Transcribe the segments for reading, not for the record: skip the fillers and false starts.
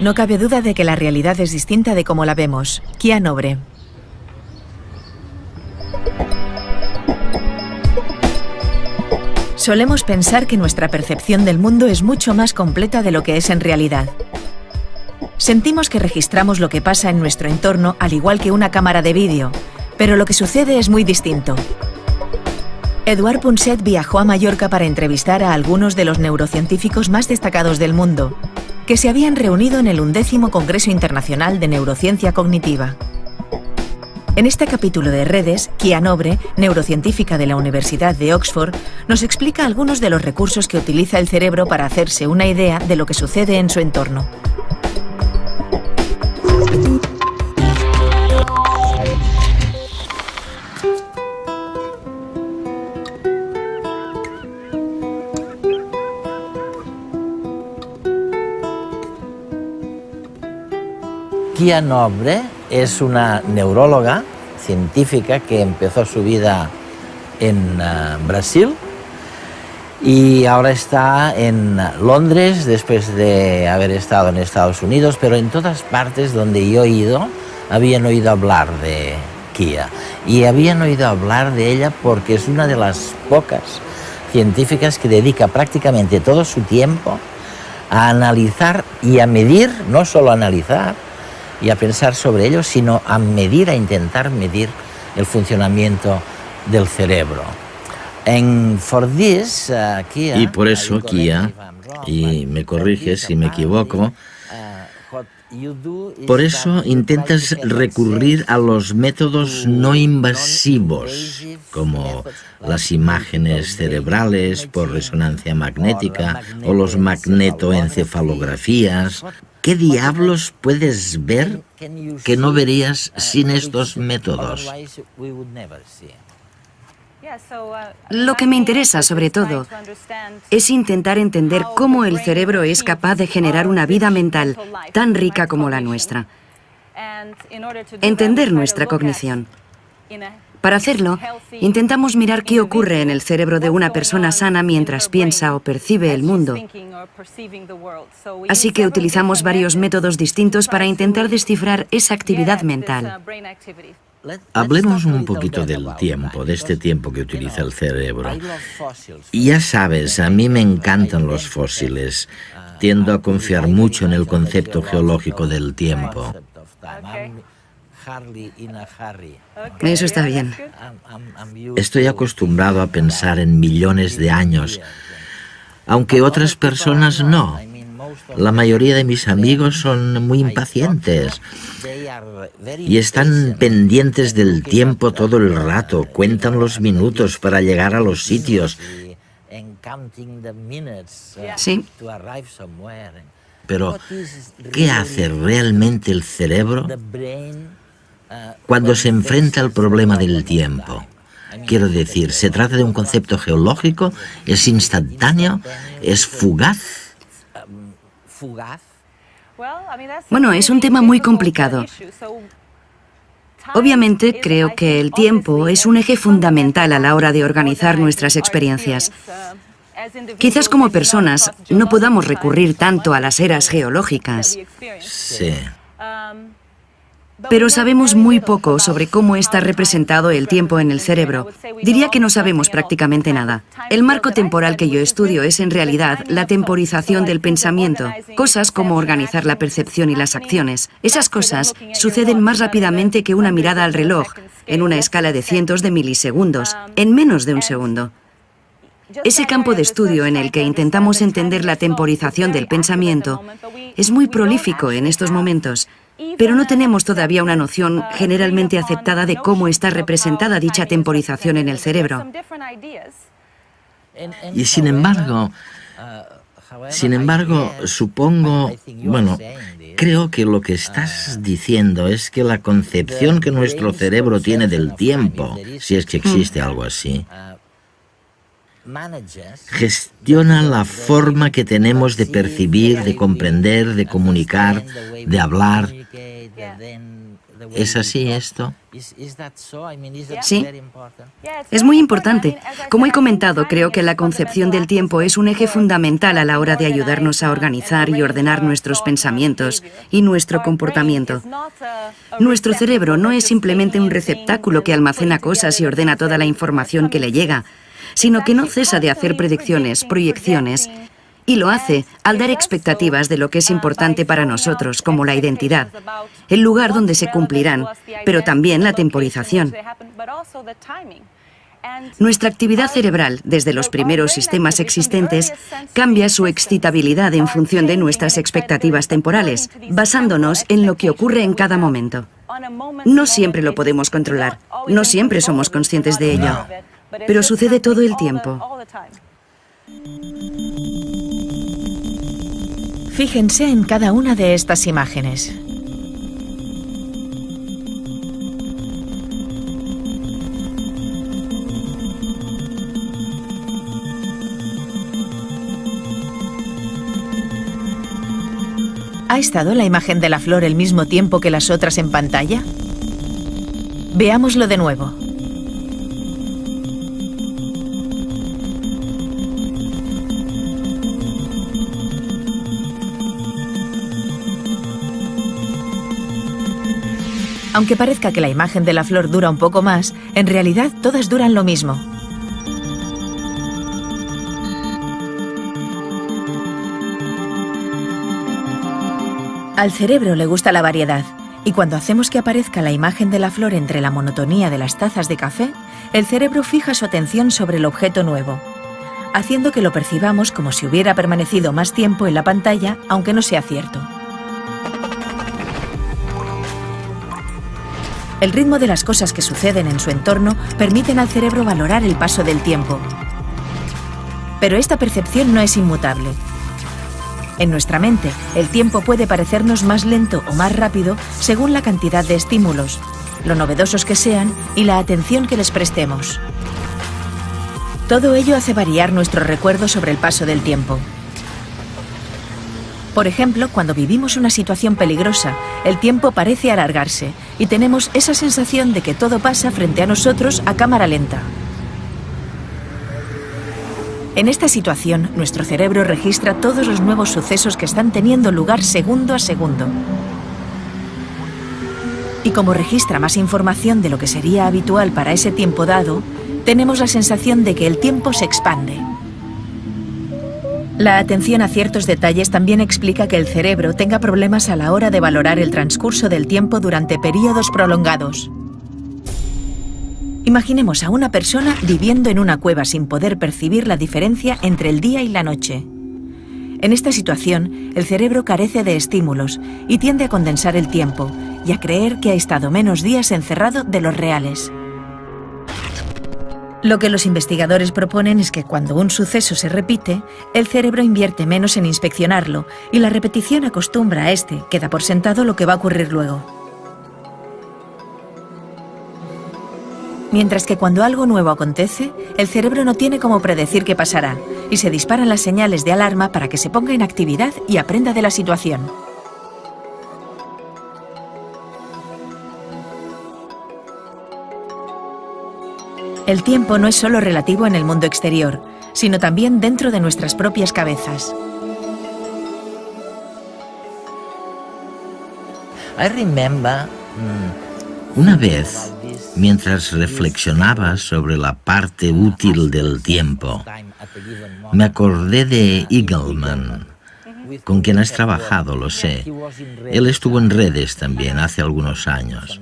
No cabe duda de que la realidad es distinta de cómo la vemos. Kia Nobre. Solemos pensar que nuestra percepción del mundo es mucho más completa de lo que es en realidad. Sentimos que registramos lo que pasa en nuestro entorno al igual que una cámara de vídeo, pero lo que sucede es muy distinto. Eduard Punset viajó a Mallorca para entrevistar a algunos de los neurocientíficos más destacados del mundo, que se habían reunido en el 11º Congreso Internacional de Neurociencia Cognitiva. En este capítulo de Redes, Kia Nobre, neurocientífica de la Universidad de Oxford, nos explica algunos de los recursos que utiliza el cerebro para hacerse una idea de lo que sucede en su entorno. Kia Nobre es una neuróloga científica que empezó su vida en Brasil y ahora está en Londres después de haber estado en Estados Unidos, pero en todas partes donde yo he ido habían oído hablar de Kia y habían oído hablar de ella porque es una de las pocas científicas que dedica prácticamente todo su tiempo a analizar y a medir, no solo a analizar y a pensar sobre ello, sino a medir, a intentar medir el funcionamiento del cerebro. Y por eso Kia, y me corrige si me equivoco, por eso intentas recurrir a los métodos no invasivos, como las imágenes cerebrales por resonancia magnética o los magnetoencefalografías. ¿Qué diablos puedes ver que no verías sin estos métodos? Lo que me interesa, sobre todo, es intentar entender cómo el cerebro es capaz de generar una vida mental tan rica como la nuestra. Entender nuestra cognición. Para hacerlo, intentamos mirar qué ocurre en el cerebro de una persona sana mientras piensa o percibe el mundo. Así que utilizamos varios métodos distintos para intentar descifrar esa actividad mental. Hablemos un poquito del tiempo, de este tiempo que utiliza el cerebro. Y ya sabes, a mí me encantan los fósiles. Tiendo a confiar mucho en el concepto geológico del tiempo. Eso está bien. Estoy acostumbrado a pensar en millones de años, aunque otras personas no. La mayoría de mis amigos son muy impacientes y están pendientes del tiempo todo el rato, cuentan los minutos para llegar a los sitios. Sí. Pero, ¿qué hace realmente el cerebro cuando se enfrenta al problema del tiempo? Quiero decir, ¿se trata de un concepto geológico? ¿Es instantáneo? ¿Es fugaz? Bueno, es un tema muy complicado. Obviamente, creo que el tiempo es un eje fundamental a la hora de organizar nuestras experiencias. Quizás como personas no podamos recurrir tanto a las eras geológicas. Sí. Pero sabemos muy poco sobre cómo está representado el tiempo en el cerebro. Diría que no sabemos prácticamente nada. El marco temporal que yo estudio es en realidad la temporización del pensamiento. Cosas como organizar la percepción y las acciones. Esas cosas suceden más rápidamente que una mirada al reloj, en una escala de cientos de milisegundos, en menos de un segundo. Ese campo de estudio en el que intentamos entender la temporización del pensamiento es muy prolífico en estos momentos. Pero no tenemos todavía una noción generalmente aceptada de cómo está representada dicha temporización en el cerebro. Y sin embargo, supongo, creo que lo que estás diciendo es que la concepción que nuestro cerebro tiene del tiempo, si es que existe algo así, gestiona la forma que tenemos de percibir, de comprender, de comunicar, de hablar. ¿Es así esto? Sí, es muy importante. Como he comentado, creo que la concepción del tiempo es un eje fundamental a la hora de ayudarnos a organizar y ordenar nuestros pensamientos y nuestro comportamiento. Nuestro cerebro no es simplemente un receptáculo que almacena cosas y ordena toda la información que le llega, sino que no cesa de hacer predicciones, proyecciones, y lo hace al dar expectativas de lo que es importante para nosotros, como la identidad, el lugar donde se cumplirán, pero también la temporización. Nuestra actividad cerebral, desde los primeros sistemas existentes, cambia su excitabilidad en función de nuestras expectativas temporales, basándonos en lo que ocurre en cada momento. No siempre lo podemos controlar, no siempre somos conscientes de ello, pero sucede todo el tiempo. Fíjense en cada una de estas imágenes. ¿Ha estado la imagen de la flor el mismo tiempo que las otras en pantalla? Veámoslo de nuevo. Aunque parezca que la imagen de la flor dura un poco más, en realidad todas duran lo mismo. Al cerebro le gusta la variedad, y cuando hacemos que aparezca la imagen de la flor entre la monotonía de las tazas de café, el cerebro fija su atención sobre el objeto nuevo, haciendo que lo percibamos como si hubiera permanecido más tiempo en la pantalla, aunque no sea cierto. El ritmo de las cosas que suceden en su entorno permiten al cerebro valorar el paso del tiempo. Pero esta percepción no es inmutable. En nuestra mente, el tiempo puede parecernos más lento o más rápido según la cantidad de estímulos, lo novedosos que sean y la atención que les prestemos. Todo ello hace variar nuestro recuerdo sobre el paso del tiempo. Por ejemplo, cuando vivimos una situación peligrosa, el tiempo parece alargarse y tenemos esa sensación de que todo pasa frente a nosotros a cámara lenta. En esta situación, nuestro cerebro registra todos los nuevos sucesos que están teniendo lugar segundo a segundo. Y como registra más información de lo que sería habitual para ese tiempo dado, tenemos la sensación de que el tiempo se expande. La atención a ciertos detalles también explica que el cerebro tenga problemas a la hora de valorar el transcurso del tiempo durante periodos prolongados. Imaginemos a una persona viviendo en una cueva sin poder percibir la diferencia entre el día y la noche. En esta situación, el cerebro carece de estímulos y tiende a condensar el tiempo y a creer que ha estado menos días encerrado de los reales. Lo que los investigadores proponen es que cuando un suceso se repite, el cerebro invierte menos en inspeccionarlo y la repetición acostumbra a este, que da por sentado lo que va a ocurrir luego. Mientras que cuando algo nuevo acontece, el cerebro no tiene cómo predecir qué pasará y se disparan las señales de alarma para que se ponga en actividad y aprenda de la situación. El tiempo no es solo relativo en el mundo exterior, sino también dentro de nuestras propias cabezas. Una vez, mientras reflexionaba sobre la parte útil del tiempo, me acordé de Eagleman, con quien has trabajado, lo sé. Él estuvo en redes también hace algunos años.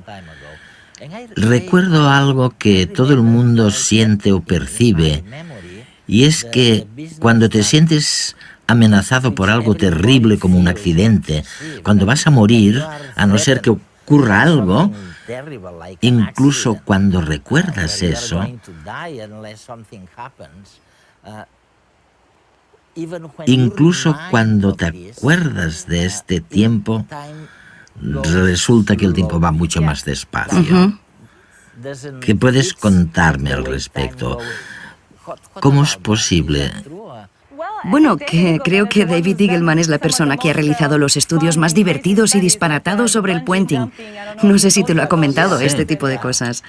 Recuerdo algo que todo el mundo siente o percibe, y es que cuando te sientes amenazado por algo terrible como un accidente, cuando vas a morir, a no ser que ocurra algo, incluso cuando recuerdas eso, incluso cuando te acuerdas de este tiempo, resulta que el tiempo va mucho más despacio. ¿Qué puedes contarme al respecto? ¿Cómo es posible? Bueno, que creo que David Eagleman es la persona que ha realizado los estudios más divertidos y disparatados sobre el puenting. No sé si te lo ha comentado, este tipo de cosas.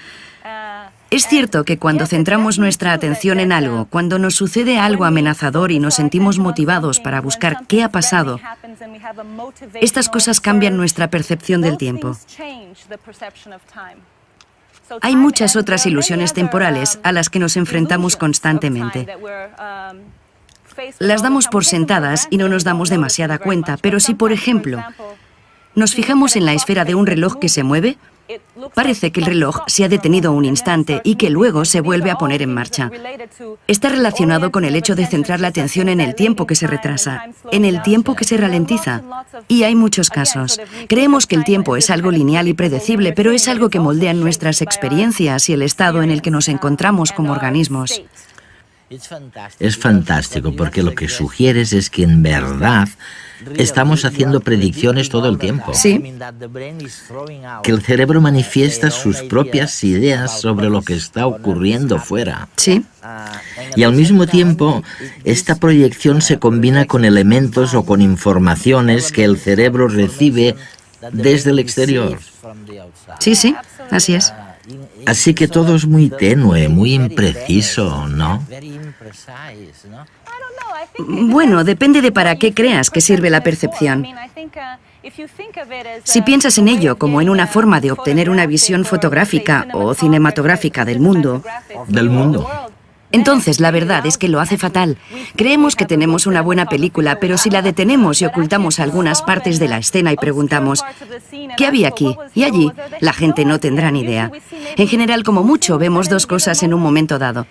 Es cierto que cuando centramos nuestra atención en algo, cuando nos sucede algo amenazador y nos sentimos motivados para buscar qué ha pasado, estas cosas cambian nuestra percepción del tiempo. Hay muchas otras ilusiones temporales a las que nos enfrentamos constantemente. Las damos por sentadas y no nos damos demasiada cuenta, pero si, por ejemplo, nos fijamos en la esfera de un reloj que se mueve, parece que el reloj se ha detenido un instante y que luego se vuelve a poner en marcha. Está relacionado con el hecho de centrar la atención en el tiempo que se retrasa, en el tiempo que se ralentiza. Y hay muchos casos. Creemos que el tiempo es algo lineal y predecible, pero es algo que moldea nuestras experiencias y el estado en el que nos encontramos como organismos. Es fantástico porque lo que sugieres es que en verdad estamos haciendo predicciones todo el tiempo. Sí. Que el cerebro manifiesta sus propias ideas sobre lo que está ocurriendo fuera. Sí. Y al mismo tiempo, esta proyección se combina con elementos o con informaciones que el cerebro recibe desde el exterior. Sí, sí, así es. Así que todo es muy tenue, muy impreciso, ¿no? Bueno, depende de para qué creas que sirve la percepción. Si piensas en ello como en una forma de obtener una visión fotográfica o cinematográfica del mundo, entonces la verdad es que lo hace fatal. Creemos que tenemos una buena película, pero si la detenemos y ocultamos algunas partes de la escena y preguntamos ¿qué había aquí y allí?, la gente no tendrá ni idea. En general, como mucho, vemos dos cosas en un momento dado.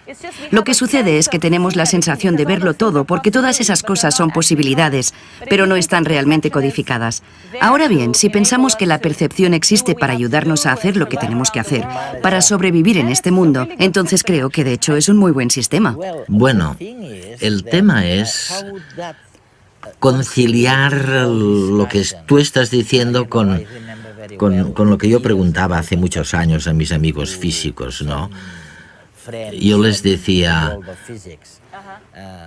Lo que sucede es que tenemos la sensación de verlo todo porque todas esas cosas son posibilidades, pero no están realmente codificadas. Ahora bien, si pensamos que la percepción existe para ayudarnos a hacer lo que tenemos que hacer, para sobrevivir en este mundo, entonces creo que de hecho es un muy buen sistema. Bueno, el tema es conciliar lo que tú estás diciendo con lo que yo preguntaba hace muchos años a mis amigos físicos, ¿no? Yo les decía,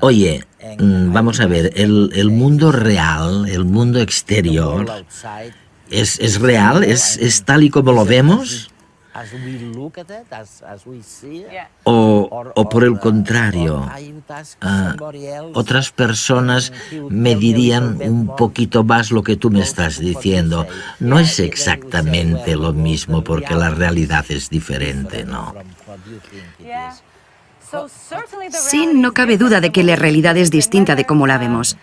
oye, vamos a ver, el mundo real, el mundo exterior, ¿es real? ¿Es tal y como lo vemos? O por el contrario, otras personas me dirían un poquito más lo que tú me estás diciendo. No es exactamente lo mismo porque la realidad es diferente, ¿no? Sí, no cabe duda de que la realidad es distinta de cómo la vemos.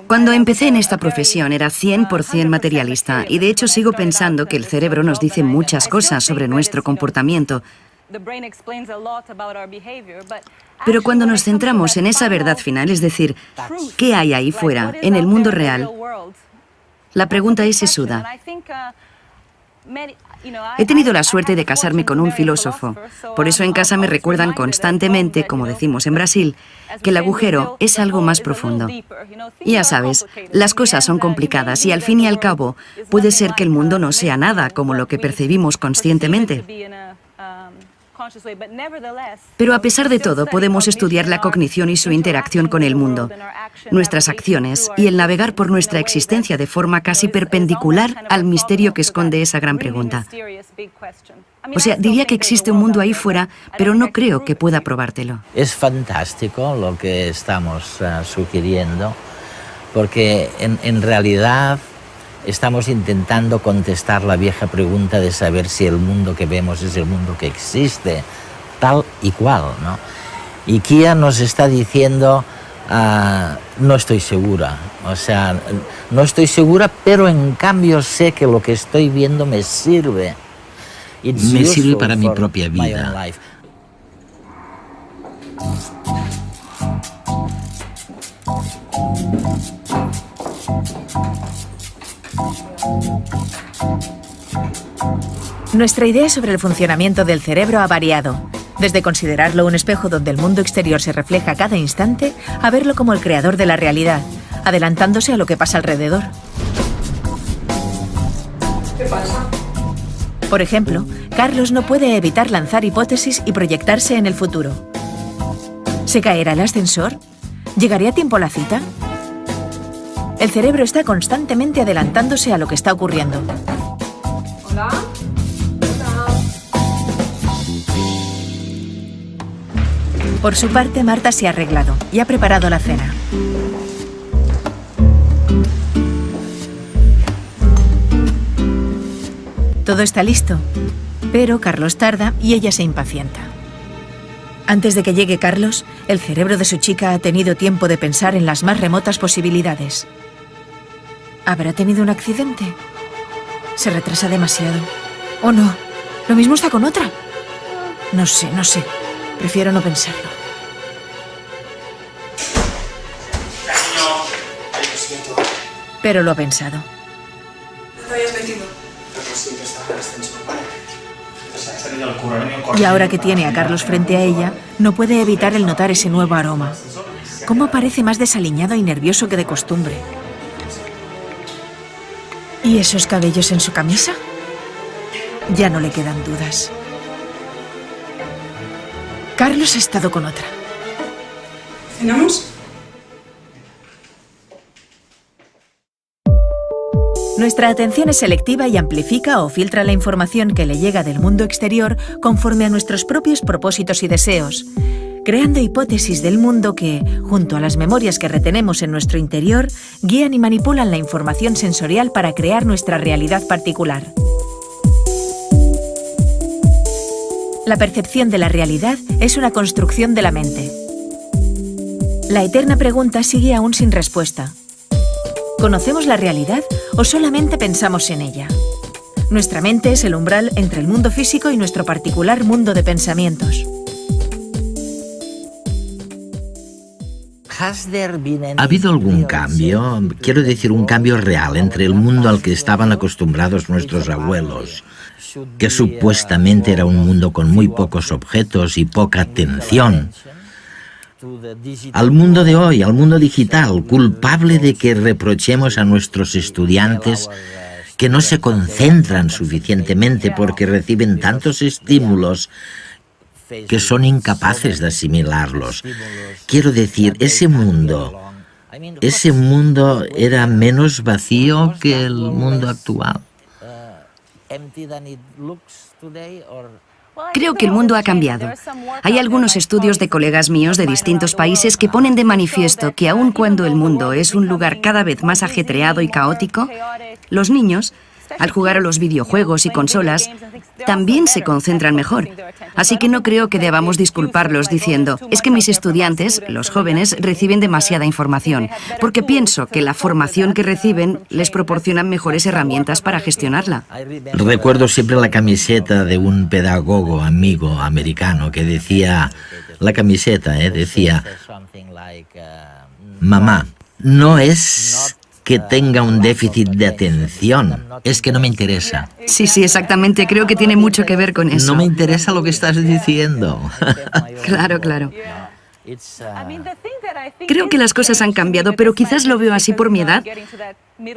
Cuando empecé en esta profesión era 100% materialista y de hecho sigo pensando que el cerebro nos dice muchas cosas sobre nuestro comportamiento. Pero cuando nos centramos en esa verdad final, es decir, ¿qué hay ahí fuera, en el mundo real? La pregunta es sesuda. He tenido la suerte de casarme con un filósofo. Por eso en casa me recuerdan constantemente, como decimos en Brasil, que el agujero es algo más profundo. Y ya sabes, las cosas son complicadas y al fin y al cabo puede ser que el mundo no sea nada como lo que percibimos conscientemente. Pero a pesar de todo, podemos estudiar la cognición y su interacción con el mundo, nuestras acciones y el navegar por nuestra existencia de forma casi perpendicular al misterio que esconde esa gran pregunta. O sea, diría que existe un mundo ahí fuera, pero no creo que pueda probártelo. Es fantástico lo que estamos sugiriendo, porque en realidad estamos intentando contestar la vieja pregunta de saber si el mundo que vemos es el mundo que existe, tal y cual, ¿no? Y Kia nos está diciendo, no estoy segura, o sea, no estoy segura, pero en cambio sé que lo que estoy viendo me sirve. Me sirve para mi propia vida. Nuestra idea sobre el funcionamiento del cerebro ha variado, desde considerarlo un espejo donde el mundo exterior se refleja a cada instante, a verlo como el creador de la realidad, adelantándose a lo que pasa alrededor. ¿Qué pasa? Por ejemplo, Carlos no puede evitar lanzar hipótesis y proyectarse en el futuro. ¿Se caerá el ascensor? ¿Llegaré a tiempo a la cita? El cerebro está constantemente adelantándose a lo que está ocurriendo. Hola. Por su parte, Marta se ha arreglado y ha preparado la cena. Todo está listo, pero Carlos tarda y ella se impacienta. Antes de que llegue Carlos, el cerebro de su chica ha tenido tiempo de pensar en las más remotas posibilidades. ¿Habrá tenido un accidente? Se retrasa demasiado. ¿O no? ¿Lo mismo está con otra? No sé. Prefiero no pensarlo. Pero lo ha pensado. ¿No te habías metido? Y ahora que tiene a Carlos frente a ella, no puede evitar el notar ese nuevo aroma. ¿Cómo parece más desaliñado y nervioso que de costumbre? ¿Y esos cabellos en su camisa? Ya no le quedan dudas. Carlos ha estado con otra. ¿Cenamos? Nuestra atención es selectiva y amplifica o filtra la información que le llega del mundo exterior conforme a nuestros propios propósitos y deseos, creando hipótesis del mundo que, junto a las memorias que retenemos en nuestro interior, guían y manipulan la información sensorial para crear nuestra realidad particular. La percepción de la realidad es una construcción de la mente. La eterna pregunta sigue aún sin respuesta. ¿Conocemos la realidad o solamente pensamos en ella? Nuestra mente es el umbral entre el mundo físico y nuestro particular mundo de pensamientos. ¿Ha habido algún cambio? Quiero decir, un cambio real entre el mundo al que estaban acostumbrados nuestros abuelos, que supuestamente era un mundo con muy pocos objetos y poca atención, al mundo de hoy, al mundo digital, culpable de que reprochemos a nuestros estudiantes que no se concentran suficientemente porque reciben tantos estímulos que son incapaces de asimilarlos? Quiero decir, ese mundo era menos vacío que el mundo actual. Creo que el mundo ha cambiado. Hay algunos estudios de colegas míos de distintos países que ponen de manifiesto que aun cuando el mundo es un lugar cada vez más ajetreado y caótico, los niños, al jugar a los videojuegos y consolas, también se concentran mejor. Así que no creo que debamos disculparlos diciendo, es que mis estudiantes, los jóvenes, reciben demasiada información, porque pienso que la formación que reciben les proporciona mejores herramientas para gestionarla. Recuerdo siempre la camiseta de un pedagogo amigo americano que decía, decía, mamá, no es que tenga un déficit de atención, es que no me interesa. Sí, exactamente. Creo que tiene mucho que ver con eso. No me interesa lo que estás diciendo. Claro. Creo que las cosas han cambiado, pero quizás lo veo así por mi edad,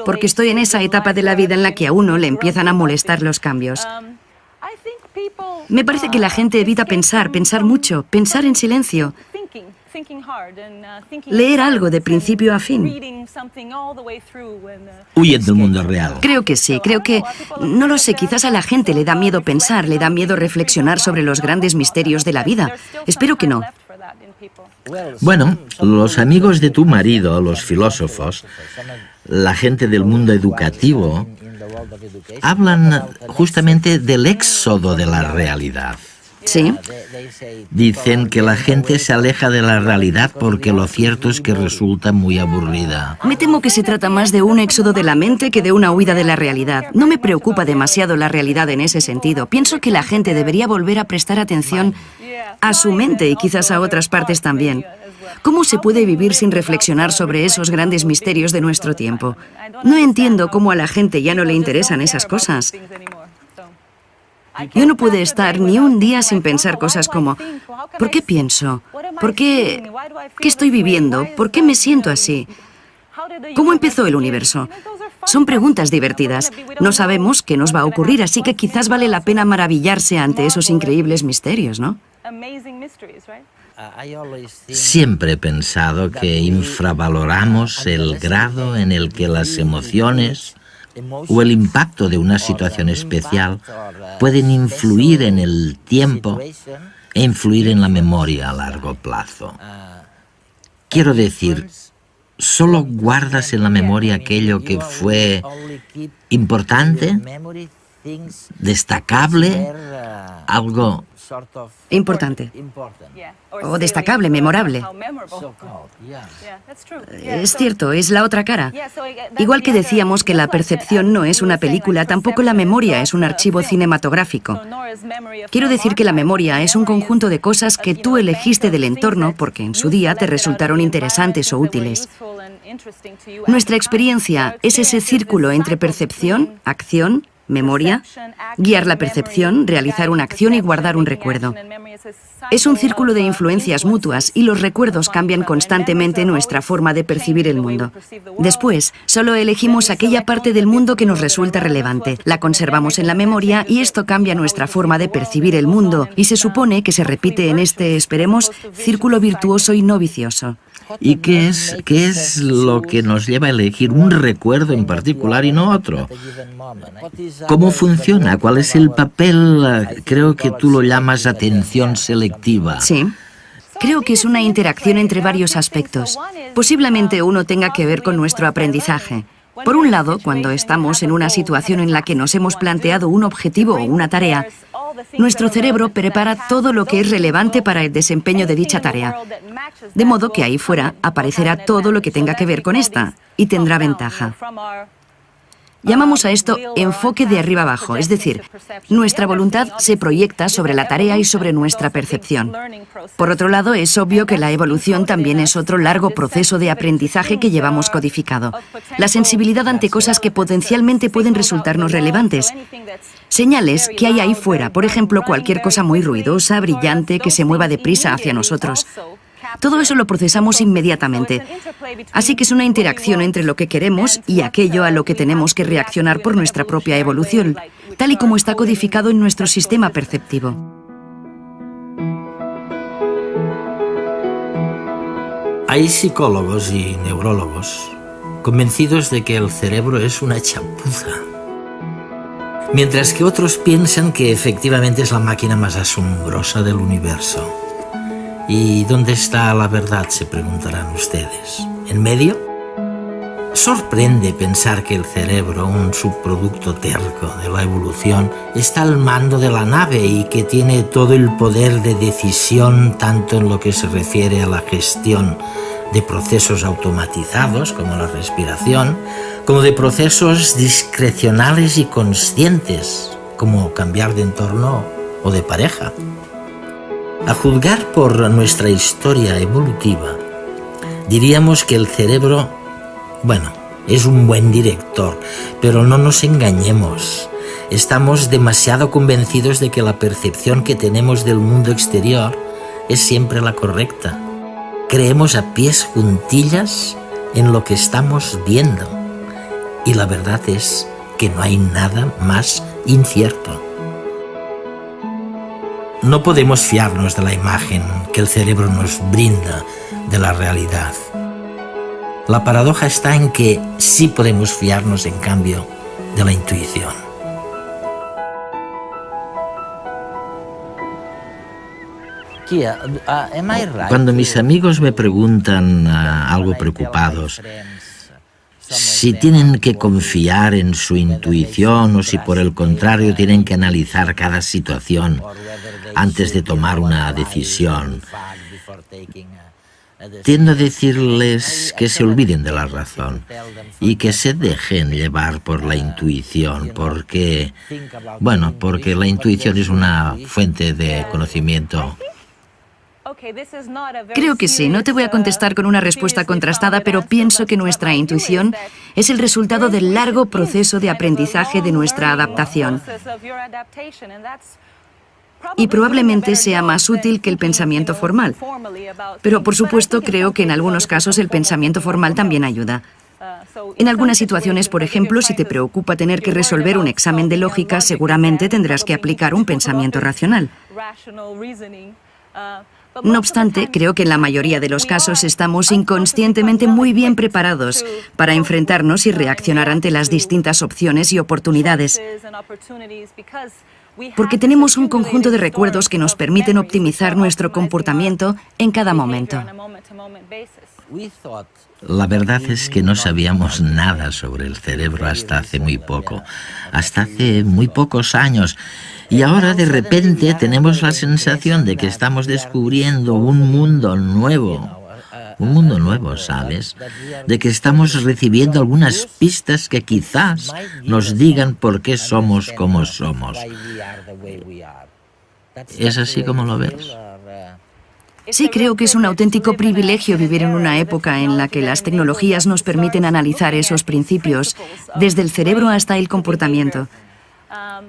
porque estoy en esa etapa de la vida en la que a uno le empiezan a molestar los cambios. Me parece que la gente evita pensar mucho, pensar en silencio. Leer algo de principio a fin. Huyen del mundo real. Creo que sí, no lo sé, quizás a la gente le da miedo pensar, le da miedo reflexionar sobre los grandes misterios de la vida. Espero que no. Bueno, los amigos de tu marido, los filósofos, la gente del mundo educativo, hablan justamente del éxodo de la realidad. Sí. Dicen que la gente se aleja de la realidad porque lo cierto es que resulta muy aburrida. Me temo que se trata más de un éxodo de la mente que de una huida de la realidad. No me preocupa demasiado la realidad en ese sentido. Pienso que la gente debería volver a prestar atención a su mente y quizás a otras partes también. ¿Cómo se puede vivir sin reflexionar sobre esos grandes misterios de nuestro tiempo? No entiendo cómo a la gente ya no le interesan esas cosas. Yo no pude estar ni un día sin pensar cosas como, ¿por qué pienso? ¿Por qué? ¿Qué estoy viviendo? ¿Por qué me siento así? ¿Cómo empezó el universo? Son preguntas divertidas. No sabemos qué nos va a ocurrir, así que quizás vale la pena maravillarse ante esos increíbles misterios, ¿no? Siempre he pensado que infravaloramos el grado en el que las emociones o el impacto de una situación especial pueden influir en el tiempo e influir en la memoria a largo plazo. Quiero decir, ¿solo guardas en la memoria aquello que fue importante, destacable, algo importante? O destacable, memorable. Es cierto, es la otra cara. Igual que decíamos que la percepción no es una película, tampoco la memoria es un archivo cinematográfico. Quiero decir que la memoria es un conjunto de cosas que tú elegiste del entorno porque en su día te resultaron interesantes o útiles. Nuestra experiencia es ese círculo entre percepción, acción, memoria, guiar la percepción, realizar una acción y guardar un recuerdo. Es un círculo de influencias mutuas y los recuerdos cambian constantemente nuestra forma de percibir el mundo. Después, solo elegimos aquella parte del mundo que nos resulta relevante, la conservamos en la memoria y esto cambia nuestra forma de percibir el mundo y se supone que se repite en este, esperemos, círculo virtuoso y no vicioso. ¿Y qué es lo que nos lleva a elegir un recuerdo en particular y no otro? ¿Cómo funciona? ¿Cuál es el papel? Creo que tú lo llamas atención selectiva. Sí. Creo que es una interacción entre varios aspectos. Posiblemente uno tenga que ver con nuestro aprendizaje. Por un lado, cuando estamos en una situación en la que nos hemos planteado un objetivo o una tarea, nuestro cerebro prepara todo lo que es relevante para el desempeño de dicha tarea. De modo que ahí fuera aparecerá todo lo que tenga que ver con esta y tendrá ventaja. Llamamos a esto enfoque de arriba abajo, es decir, nuestra voluntad se proyecta sobre la tarea y sobre nuestra percepción. Por otro lado, es obvio que la evolución también es otro largo proceso de aprendizaje que llevamos codificado. La sensibilidad ante cosas que potencialmente pueden resultarnos relevantes. Señales que hay ahí fuera, por ejemplo, cualquier cosa muy ruidosa, brillante, que se mueva deprisa hacia nosotros. Todo eso lo procesamos inmediatamente. Así que es una interacción entre lo que queremos y aquello a lo que tenemos que reaccionar por nuestra propia evolución, tal y como está codificado en nuestro sistema perceptivo. Hay psicólogos y neurólogos convencidos de que el cerebro es una chapuza, mientras que otros piensan que efectivamente es la máquina más asombrosa del universo. ¿Y dónde está la verdad?, se preguntarán ustedes. ¿En medio? Sorprende pensar que el cerebro, un subproducto terco de la evolución, está al mando de la nave y que tiene todo el poder de decisión tanto en lo que se refiere a la gestión de procesos automatizados como la respiración, como de procesos discrecionales y conscientes como cambiar de entorno o de pareja. A juzgar por nuestra historia evolutiva, diríamos que el cerebro, es un buen director, pero no nos engañemos. Estamos demasiado convencidos de que la percepción que tenemos del mundo exterior es siempre la correcta. Creemos a pies juntillas en lo que estamos viendo. Y la verdad es que no hay nada más incierto. No podemos fiarnos de la imagen que el cerebro nos brinda de la realidad. La paradoja está en que sí podemos fiarnos, en cambio, de la intuición. Cuando mis amigos me preguntan algo preocupados, si tienen que confiar en su intuición o si por el contrario tienen que analizar cada situación antes de tomar una decisión, tiendo a decirles que se olviden de la razón y que se dejen llevar por la intuición, porque la intuición es una fuente de conocimiento. Creo que sí. No te voy a contestar con una respuesta contrastada, pero pienso que nuestra intuición es el resultado del largo proceso de aprendizaje de nuestra adaptación. Y probablemente sea más útil que el pensamiento formal. Pero por supuesto creo que en algunos casos el pensamiento formal también ayuda. En algunas situaciones, por ejemplo, si te preocupa tener que resolver un examen de lógica, seguramente tendrás que aplicar un pensamiento racional. No obstante, creo que en la mayoría de los casos estamos inconscientemente muy bien preparados para enfrentarnos y reaccionar ante las distintas opciones y oportunidades, porque tenemos un conjunto de recuerdos que nos permiten optimizar nuestro comportamiento en cada momento. La verdad es que no sabíamos nada sobre el cerebro hasta hace muy poco, hasta hace muy pocos años. Y ahora de repente tenemos la sensación de que estamos descubriendo un mundo nuevo, ¿sabes? De que estamos recibiendo algunas pistas que quizás nos digan por qué somos como somos. ¿Es así como lo ves? Sí, creo que es un auténtico privilegio vivir en una época en la que las tecnologías nos permiten analizar esos principios, desde el cerebro hasta el comportamiento.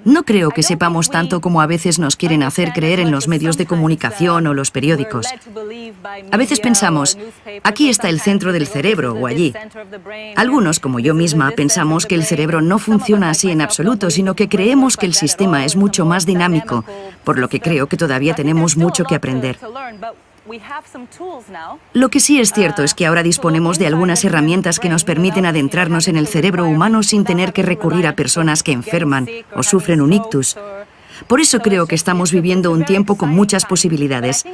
No creo que sepamos tanto como a veces nos quieren hacer creer en los medios de comunicación o los periódicos. A veces pensamos, aquí está el centro del cerebro o allí. Algunos, como yo misma, pensamos que el cerebro no funciona así en absoluto, sino que creemos que el sistema es mucho más dinámico, por lo que creo que todavía tenemos mucho que aprender. Lo que sí es cierto es que ahora disponemos de algunas herramientas que nos permiten adentrarnos en el cerebro humano sin tener que recurrir a personas que enferman o sufren un ictus. Por eso creo que estamos viviendo un tiempo con muchas posibilidades.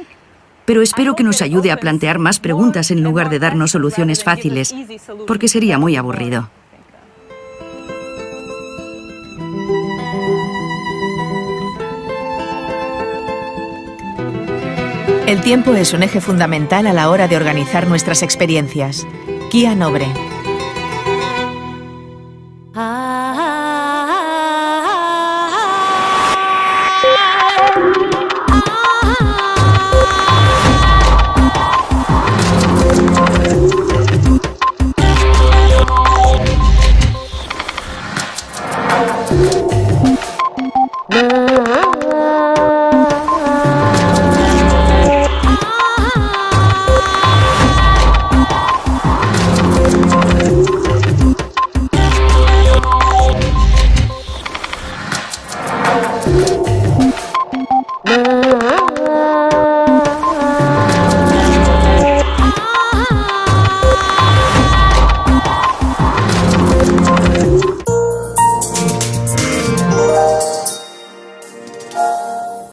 Pero espero que nos ayude a plantear más preguntas en lugar de darnos soluciones fáciles, porque sería muy aburrido. El tiempo es un eje fundamental a la hora de organizar nuestras experiencias. Kia Nobre.